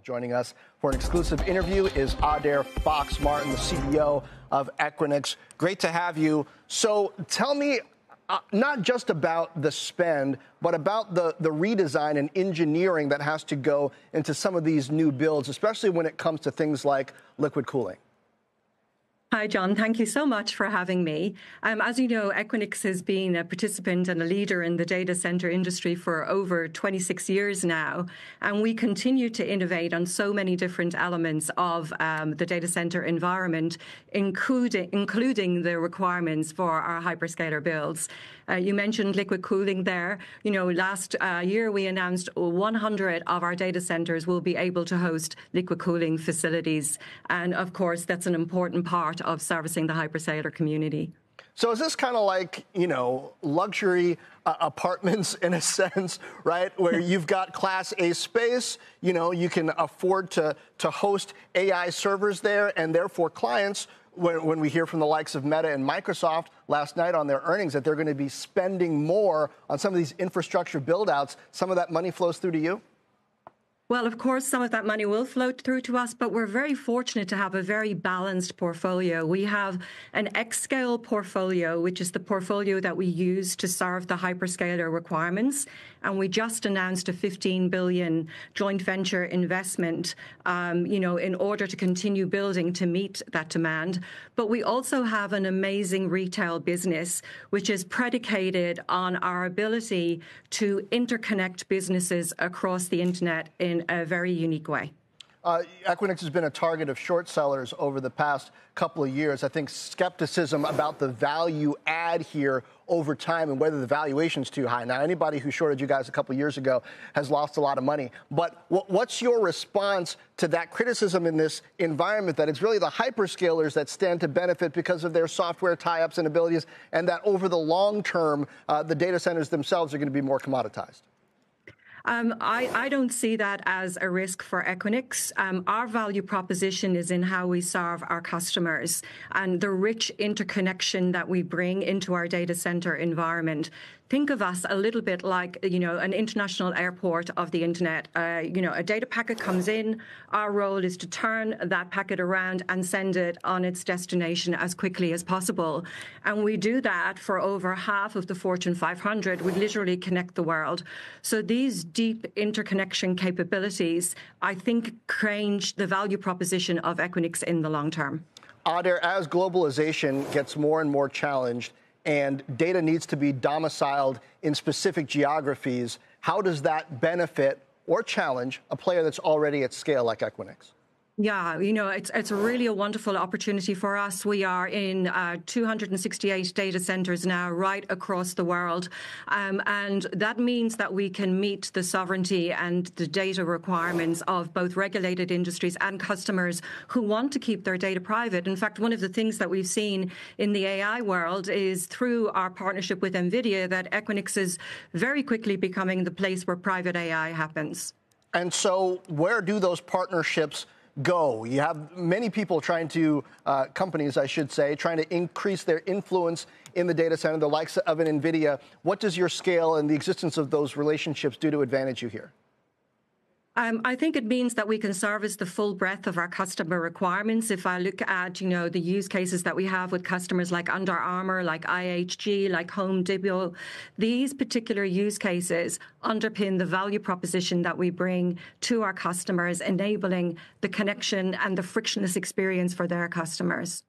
Joining us for an exclusive interview is Adaire Fox-Martin, the CEO of Equinix. Great to have you. So tell me, not just about the spend, but about the redesign and engineering that has to go into some of these new builds, especially when it comes to things like liquid cooling. Hi, John. Thank you so much for having me. As you know, Equinix has been a participant and a leader in the data center industry for over 26 years now, and we continue to innovate on so many different elements of the data center environment, including the requirements for our hyperscaler builds. You mentioned liquid cooling there. You know, last year we announced 100 of our data centers will be able to host liquid cooling facilities, and of course, that's an important part of servicing the hyperscaler community. So is this kind of like, you know, luxury apartments in a sense, right? Where you've got Class A space, you know, you can afford to host AI servers there, and therefore clients, when we hear from the likes of Meta and Microsoft last night on their earnings that they're going to be spending more on some of these infrastructure build-outs, some of that money flows through to you? Well, of course, some of that money will flow through to us, but we're very fortunate to have a very balanced portfolio. We have an xScale portfolio, which is the portfolio that we use to serve the hyperscaler requirements. And we just announced a $15 billion joint venture investment, you know, in order to continue building to meet that demand. But we also have an amazing retail business, which is predicated on our ability to interconnect businesses across the internet in a very unique way. Equinix has been a target of short sellers over the past couple of years. I think skepticism about the value add here over time and whether the valuation's too high. Now, anybody who shorted you guys a couple of years ago has lost a lot of money. But what's your response to that criticism in this environment that it's really the hyperscalers that stand to benefit because of their software tie-ups and abilities, and that over the long term, the data centers themselves are going to be more commoditized? I don't see that as a risk for Equinix. Our value proposition is in how we serve our customers and the rich interconnection that we bring into our data center environment. Think of us a little bit like, you know, an international airport of the internet. You know, a data packet comes in. Our role is to turn that packet around and send it on its destination as quickly as possible. And we do that for over half of the Fortune 500. We literally connect the world. So these deep interconnection capabilities, I think, change the value proposition of Equinix in the long term. Adaire, as globalization gets more and more challenged, and data needs to be domiciled in specific geographies, how does that benefit or challenge a player that's already at scale like Equinix? Yeah, you know, it's really a wonderful opportunity for us. We are in 268 data centers now right across the world. And that means that we can meet the sovereignty and the data requirements of both regulated industries and customers who want to keep their data private. In fact, one of the things that we've seen in the AI world is through our partnership with NVIDIA that Equinix is very quickly becoming the place where private AI happens. And so where do those partnerships go? You have many people trying to, companies, I should say, trying to increase their influence in the data center, the likes of an NVIDIA. What does your scale and the existence of those relationships do to advantage you here? I think it means that we can service the full breadth of our customer requirements. If I look at, you know, the use cases that we have with customers like Under Armour, like IHG, like Home Depot, these particular use cases underpin the value proposition that we bring to our customers, enabling the connection and the frictionless experience for their customers.